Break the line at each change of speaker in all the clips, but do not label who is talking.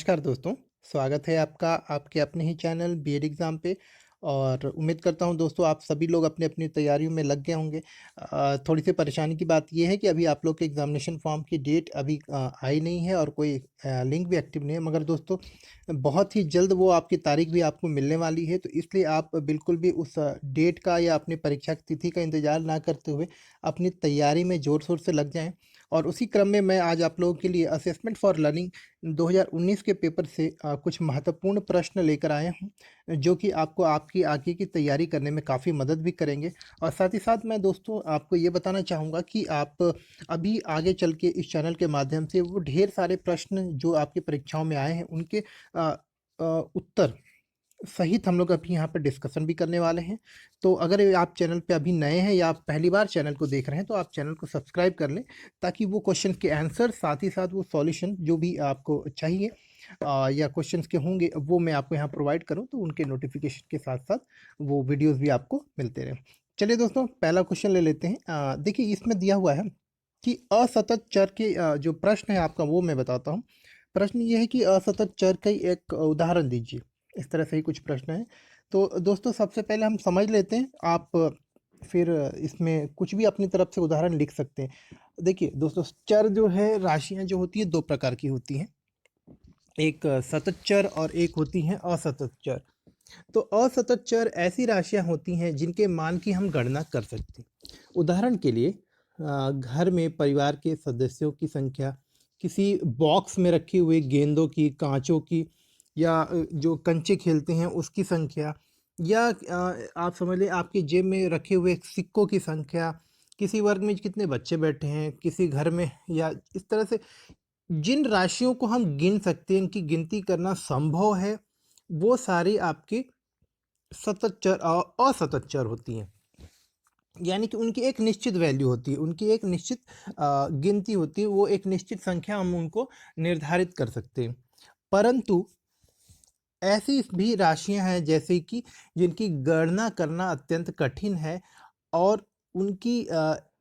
नमस्कार दोस्तों, स्वागत है आपका आपके अपने ही चैनल बीएड एग्ज़ाम पे। और उम्मीद करता हूँ दोस्तों आप सभी लोग अपनी-अपनी तैयारियों में लग गए होंगे। थोड़ी-सी परेशानी की बात ये है कि अभी आप लोग के एग्ज़ामिनेशन फॉर्म की डेट अभी आई नहीं है और कोई लिंक भी एक्टिव नहीं है। मगर दोस्तों बहुत ही जल्द वो आपकी तारीख भी आपको मिलने वाली है, तो इसलिए आप बिल्कुल भी उस डेट का या अपनी परीक्षा की तिथि का इंतज़ार ना करते हुए अपनी तैयारी में ज़ोर-शोर से लग जाएँ। और उसी क्रम में मैं आज आप लोगों के लिए असेसमेंट फॉर लर्निंग 2019 के पेपर से कुछ महत्वपूर्ण प्रश्न लेकर आया हूँ, जो कि आपको आपकी आगे की तैयारी करने में काफ़ी मदद भी करेंगे। और साथ ही साथ मैं दोस्तों आपको ये बताना चाहूँगा कि आप अभी आगे चल के इस चैनल के माध्यम से वो ढेर सारे प्रश्न जो आपकी परीक्षाओं में आए हैं, उनके उत्तर सहित हम लोग अभी यहाँ पे डिस्कशन भी करने वाले हैं। तो अगर ये आप चैनल पे अभी नए हैं या आप पहली बार चैनल को देख रहे हैं, तो आप चैनल को सब्सक्राइब कर लें, ताकि वो क्वेश्चन के आंसर साथ ही साथ वो सॉल्यूशन जो भी आपको चाहिए या क्वेश्चंस के होंगे, वो मैं आपको यहाँ प्रोवाइड करूँ, तो उनके नोटिफ़िकेशन के साथ-साथ वो वीडियोज़ भी आपको मिलते रहें। चलिए दोस्तों, पहला क्वेश्चन ले लेते हैं। देखिए इसमें दिया हुआ है कि असतत चर के जो प्रश्न है आपका वो मैं बताता हूँ। प्रश्न ये है कि असतत चर का एक उदाहरण दीजिए। इस तरह से ही कुछ प्रश्न हैं। तो दोस्तों सबसे पहले हम समझ लेते हैं, आप फिर इसमें कुछ भी अपनी तरफ से उदाहरण लिख सकते हैं। देखिए दोस्तों, चर जो है, राशियाँ जो होती है 2 प्रकार की होती हैं। एक सतत चर और एक होती हैं असतत चर। तो असतत चर ऐसी राशियाँ होती हैं जिनके मान की हम गणना कर सकते हैं। उदाहरण के लिए घर में परिवार के सदस्यों की संख्या, किसी बॉक्स में रखे हुए गेंदों की, काँचों की, या जो कंचे खेलते हैं उसकी संख्या, या आप समझ लें आपकी जेब में रखे हुए सिक्कों की संख्या, किसी वर्ग में कितने बच्चे बैठे हैं, किसी घर में, या इस तरह से जिन राशियों को हम गिन सकते हैं, इनकी गिनती करना संभव है, वो सारी आपकी सतत चर असतत चर होती हैं। यानी कि उनकी एक निश्चित वैल्यू होती है, उनकी एक निश्चित गिनती होती है, वो एक निश्चित संख्या हम उनको निर्धारित कर सकते हैं। परंतु ऐसी भी राशियाँ हैं जैसे कि जिनकी गणना करना अत्यंत कठिन है, और उनकी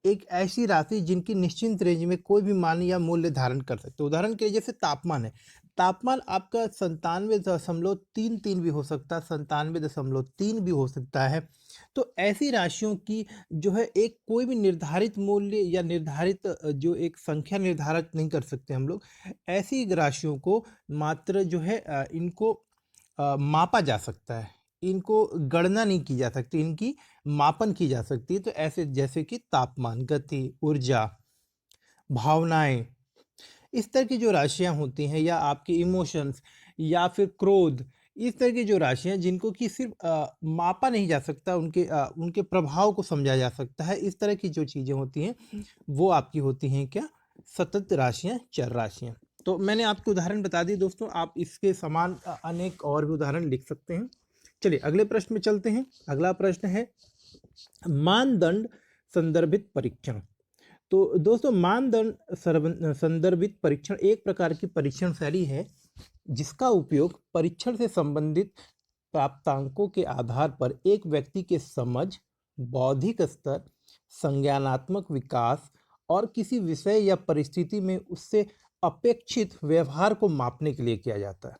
एक ऐसी राशि जिनकी निश्चित रेंज में कोई भी मान या मूल्य धारण कर सकते हो। उदाहरण के लिए जैसे तापमान है। तापमान आपका 97.33 भी हो सकता है, 97.3 भी हो सकता है। तो ऐसी राशियों की जो है एक कोई भी निर्धारित मूल्य या निर्धारित जो एक संख्या निर्धारित नहीं कर सकते हम लोग। ऐसी राशियों को मात्र जो है इनको मापा जा सकता है। इनको गणना नहीं की जा सकती, इनकी मापन की जा सकती है। तो ऐसे जैसे कि तापमान, गति, ऊर्जा, भावनाएँ, इस तरह की जो राशियाँ होती हैं, या आपके इमोशंस, या फिर क्रोध, इस तरह की जो राशियाँ जिनको कि सिर्फ़ मापा नहीं जा सकता, उनके प्रभाव को समझा जा सकता है, इस तरह की जो चीज़ें होती हैं, वो आपकी होती हैं क्या? सतत राशियाँ, चर राशियाँ। तो मैंने आपको उदाहरण बता दिए दोस्तों, आप इसके समान अनेक और भी उदाहरण लिख सकते हैं। चलिए अगले प्रश्न में चलते हैं। अगला प्रश्न है मानदंड संदर्भित परीक्षण। तो दोस्तों मानदंड संदर्भित परीक्षण एक प्रकार की परीक्षण शैली है, जिसका उपयोग परीक्षण से संबंधित प्राप्तांकों के आधार पर एक व्यक्ति के समझ, बौद्धिक स्तर, संज्ञानात्मक विकास और किसी विषय या परिस्थिति में उससे अपेक्षित व्यवहार को मापने के लिए किया जाता है।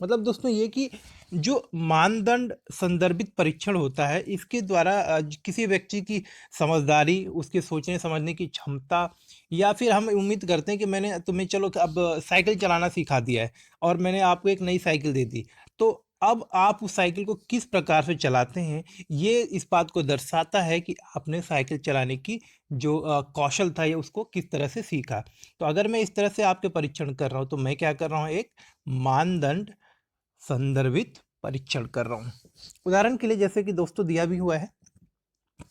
मतलब दोस्तों ये कि जो मानदंड संदर्भित परीक्षण होता है, इसके द्वारा किसी व्यक्ति की समझदारी, उसके सोचने समझने की क्षमता, या फिर हम उम्मीद करते हैं कि मैंने तुम्हें चलो कि अब साइकिल चलाना सिखा दिया है और मैंने आपको एक नई साइकिल दे दी, तो अब आप उस साइकिल को किस प्रकार से चलाते हैं, ये इस बात को दर्शाता है कि आपने साइकिल चलाने की जो कौशल था, ये उसको किस तरह से सीखा। तो अगर मैं इस तरह से आपके परीक्षण कर रहा हूँ, तो मैं क्या कर रहा हूँ, एक मानदंड संदर्भित परीक्षण कर रहा हूँ। उदाहरण के लिए जैसे कि दोस्तों दिया भी हुआ है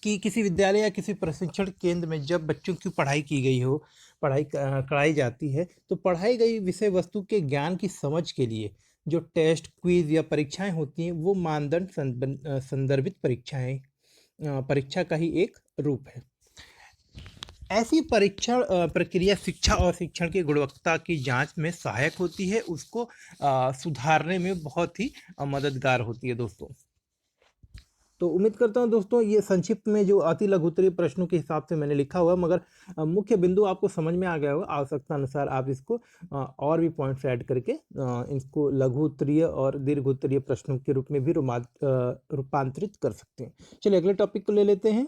कि किसी विद्यालय या किसी प्रशिक्षण केंद्र में जब बच्चों की पढ़ाई की गई हो, कराई जाती है, तो पढ़ाई गई विषय वस्तु के ज्ञान की समझ के लिए जो टेस्ट, क्विज या परीक्षाएं होती हैं, वो मानदंड संदर्भित परीक्षा का ही एक रूप है। ऐसी परीक्षण प्रक्रिया शिक्षा और शिक्षण की गुणवत्ता की जांच में सहायक होती है, उसको सुधारने में बहुत ही मददगार होती है दोस्तों। तो उम्मीद करता हूँ दोस्तों ये संक्षिप्त में जो अति लघुत्तरीय प्रश्नों के हिसाब से मैंने लिखा हुआ, मगर मुख्य बिंदु आपको समझ में आ गया होगा। आवश्यकता अनुसार आप इसको और भी पॉइंट्स ऐड करके इसको लघु उत्तरीय और दीर्घ उत्तरीय प्रश्नों के रूप में भी रूपांतरित कर सकते हैं। चलिए अगले टॉपिक को ले लेते हैं।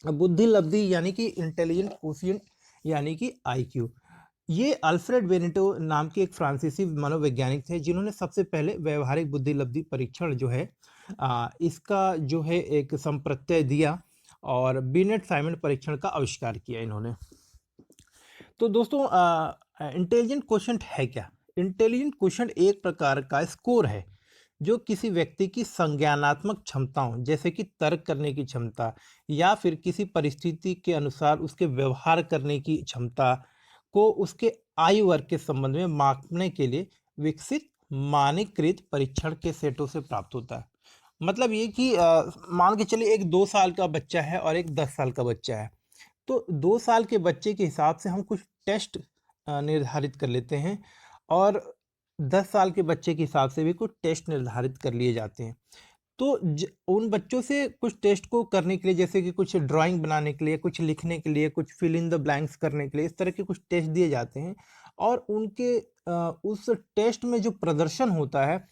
बुद्धि लब्धि यानी कि इंटेलिजेंट कोशिएंट यानी कि आईक्यू। ये अल्फ्रेड बेनेटो नाम के एक फ्रांसीसी मनोवैज्ञानिक थे जिन्होंने सबसे पहले व्यवहारिक बुद्धि लब्धि परीक्षण जो है इसका जो है एक संप्रत्यय दिया और बिनेट साइमंड परीक्षण का आविष्कार किया इन्होंने। तो दोस्तों इंटेलिजेंट क्वोशिएंट है क्या? इंटेलिजेंट क्वोशिएंट एक प्रकार का स्कोर है जो किसी व्यक्ति की संज्ञानात्मक क्षमताओं जैसे कि तर्क करने की क्षमता या फिर किसी परिस्थिति के अनुसार उसके व्यवहार करने की क्षमता को उसके आयु वर्ग के संबंध में मापने के लिए विकसित मानकीकृत परीक्षण के सेटों से प्राप्त होता है। मतलब ये कि मान के चलिए एक 2 साल का बच्चा है और एक 10 साल का बच्चा है। तो 2 साल के बच्चे के हिसाब से हम कुछ टेस्ट निर्धारित कर लेते हैं और 10 साल के बच्चे के हिसाब से भी कुछ टेस्ट निर्धारित कर लिए जाते हैं। तो उन बच्चों से कुछ टेस्ट को करने के लिए, जैसे कि कुछ ड्राइंग बनाने के लिए, कुछ लिखने के लिए, कुछ फिल इन द ब्लैंक्स करने के लिए, इस तरह के कुछ टेस्ट दिए जाते हैं और उनके उस टेस्ट में जो प्रदर्शन होता है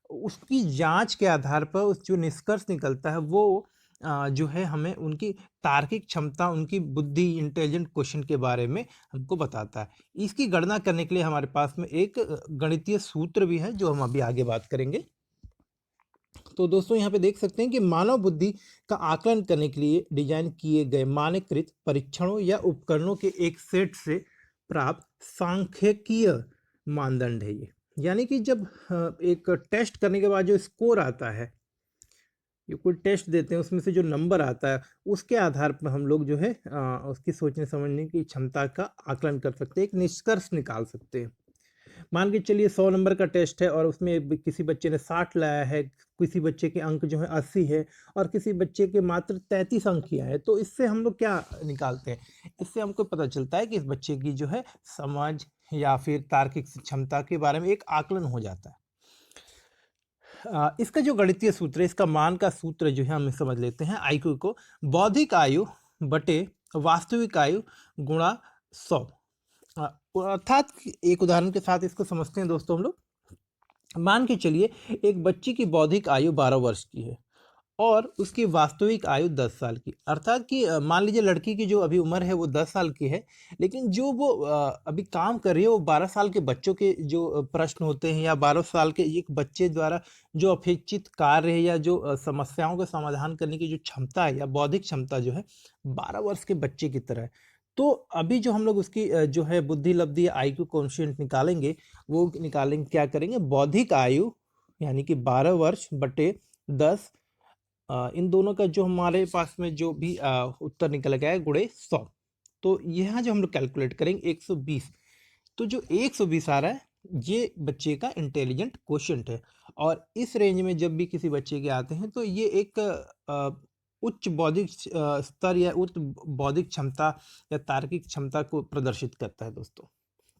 उसकी जांच के आधार पर उस जो निष्कर्ष निकलता है वो जो है हमें उनकी तार्किक क्षमता, उनकी बुद्धि, इंटेलिजेंट क्वेश्चन के बारे में हमको बताता है। इसकी गणना करने के लिए हमारे पास में एक गणितीय सूत्र भी है जो हम अभी आगे बात करेंगे। तो दोस्तों यहाँ पे देख सकते हैं कि मानव बुद्धि का आकलन करने के लिए डिजाइन किए गए मानकीकृत परीक्षणों या उपकरणों के एक सेट से प्राप्त सांख्यिकीय मानदंड है ये। यानी कि जब एक टेस्ट करने के बाद जो स्कोर आता है, ये कोई टेस्ट देते हैं उसमें से जो नंबर आता है उसके आधार पर हम लोग जो है उसकी सोचने समझने की क्षमता का आकलन कर सकते हैं, एक निष्कर्ष निकाल सकते हैं। मान के चलिए 100 नंबर का टेस्ट है और उसमें किसी बच्चे ने 60 लाया है, किसी बच्चे के अंक जो है 80 है और किसी बच्चे के मात्र 33 अंक ही आए हैं। तो इससे हम लोग क्या निकालते हैं? इससे हमको पता चलता है कि इस बच्चे की जो है समझ या फिर तार्किक क्षमता के बारे में एक आकलन हो जाता है। इसका जो गणितीय सूत्र है, इसका मान का सूत्र जो है हम समझ लेते हैं। आईक्यू को बौद्धिक आयु बटे वास्तविक आयु गुणा 100। अर्थात एक उदाहरण के साथ इसको समझते हैं दोस्तों हम लोग। मान के चलिए एक बच्ची की बौद्धिक आयु 12 वर्ष की है और उसकी वास्तविक आयु 10 साल की। अर्थात कि मान लीजिए लड़की की जो अभी उम्र है वो 10 साल की है, लेकिन जो वो अभी काम कर रही है वो 12 साल के बच्चों के जो प्रश्न होते हैं या 12 साल के एक बच्चे द्वारा जो अपेक्षित कार्य है या जो समस्याओं का समाधान करने की जो क्षमता है या बौद्धिक क्षमता जो है 12 वर्ष के बच्चे की तरह है। तो अभी जो हम लोग उसकी जो है बुद्धि लब्धि आईक्यू कोएफिशिएंट निकालेंगे, वो निकालेंगे क्या करेंगे, बौद्धिक आयु यानी कि 12 वर्ष बटे 10, इन दोनों का जो हमारे पास में जो भी उत्तर निकल गया है गुणे 100। तो यहाँ जो हम लोग कैलकुलेट करेंगे 120। तो जो 120 आ रहा है ये बच्चे का इंटेलिजेंट क्वोशिएंट है और इस रेंज में जब भी किसी बच्चे के आते हैं तो ये एक उच्च बौद्धिक स्तर या उच्च बौद्धिक क्षमता या तार्किक क्षमता को प्रदर्शित करता है दोस्तों।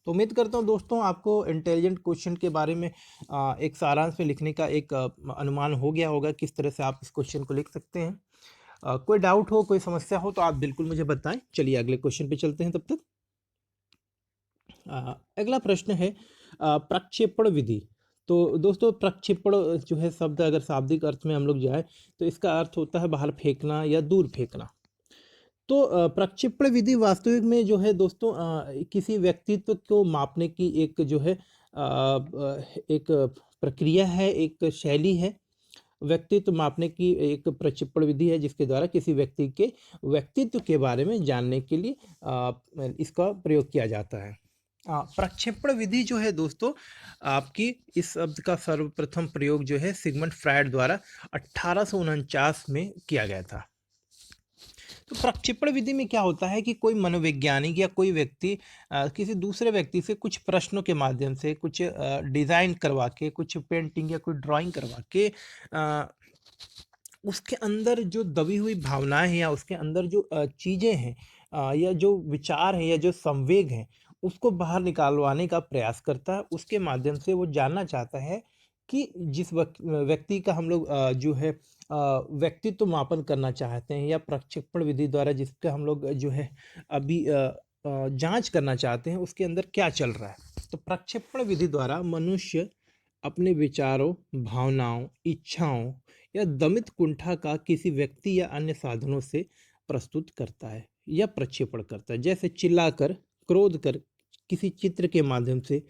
तो उम्मीद करता हूँ दोस्तों आपको इंटेलिजेंट क्वेश्चन के बारे में एक सारांश में लिखने का एक अनुमान हो गया होगा किस तरह से आप इस क्वेश्चन को लिख सकते हैं। कोई डाउट हो, कोई समस्या हो तो आप बिल्कुल मुझे बताएं। चलिए अगले क्वेश्चन पे चलते हैं तब तक। अगला प्रश्न है प्रक्षेपण विधि। तो दोस्तों प्रक्षेपण जो है शब्द अगर शाब्दिक अर्थ में हम लोग जाए तो इसका अर्थ होता है बाहर फेंकना या दूर फेंकना। तो प्रक्षेपण विधि वास्तविक में जो है दोस्तों किसी व्यक्तित्व को मापने की एक जो है एक प्रक्रिया है, एक शैली है। व्यक्तित्व मापने की एक प्रक्षेपण विधि है जिसके द्वारा किसी व्यक्ति के व्यक्तित्व के बारे में जानने के लिए इसका प्रयोग किया जाता है। प्रक्षेपण विधि जो है दोस्तों आपकी इस शब्द का सर्वप्रथम प्रयोग जो है सिगमंड फ्रायड द्वारा 1849 में किया गया था। तो प्रक्षेपण विधि में क्या होता है कि कोई मनोवैज्ञानिक या कोई व्यक्ति किसी दूसरे व्यक्ति से कुछ प्रश्नों के माध्यम से कुछ डिज़ाइन करवा के, कुछ पेंटिंग या कोई ड्राइंग करवा के उसके अंदर जो दबी हुई भावनाएं हैं या उसके अंदर जो चीज़ें हैं या जो विचार हैं या जो संवेग हैं उसको बाहर निकालवाने का प्रयास करता है। उसके माध्यम से वो जानना चाहता है कि जिस व्यक्ति का हम लोग जो है व्यक्तित्व मापन करना चाहते हैं या प्रक्षेपण विधि द्वारा जिसका हम लोग जो है अभी जांच करना चाहते हैं उसके अंदर क्या चल रहा है। तो प्रक्षेपण विधि द्वारा मनुष्य अपने विचारों, भावनाओं, इच्छाओं या दमित कुंठा का किसी व्यक्ति या अन्य साधनों से प्रस्तुत करता है या प्रक्षेपण करता है, जैसे चिल्लाकर, क्रोध कर, किसी चित्र के माध्यम से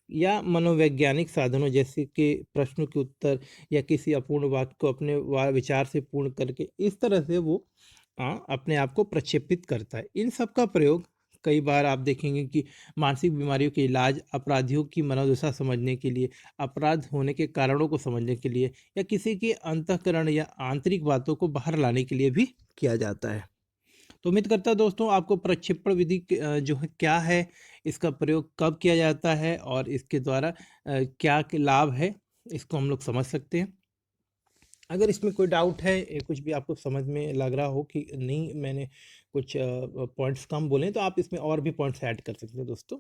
या मनोवैज्ञानिक साधनों जैसे कि प्रश्नों के उत्तर या किसी अपूर्ण वाक्य को अपने विचार से पूर्ण करके इस तरह से वो अपने आप को प्रक्षेपित करता है। इन सब का प्रयोग कई बार आप देखेंगे कि मानसिक बीमारियों के इलाज, अपराधियों की मनोदशा समझने के लिए, अपराध होने के कारणों को समझने के लिए या किसी के अंतःकरण या आंतरिक बातों को बाहर लाने के लिए भी किया जाता है। तो उम्मीद करता हूं दोस्तों आपको प्रक्षेपण विधि जो है क्या है, इसका प्रयोग कब किया जाता है और इसके द्वारा क्या लाभ है, इसको हम लोग समझ सकते हैं। अगर इसमें कोई डाउट है, कुछ भी आपको समझ में लग रहा हो कि नहीं मैंने कुछ पॉइंट्स कम बोले तो आप इसमें और भी पॉइंट्स ऐड कर सकते हैं दोस्तों।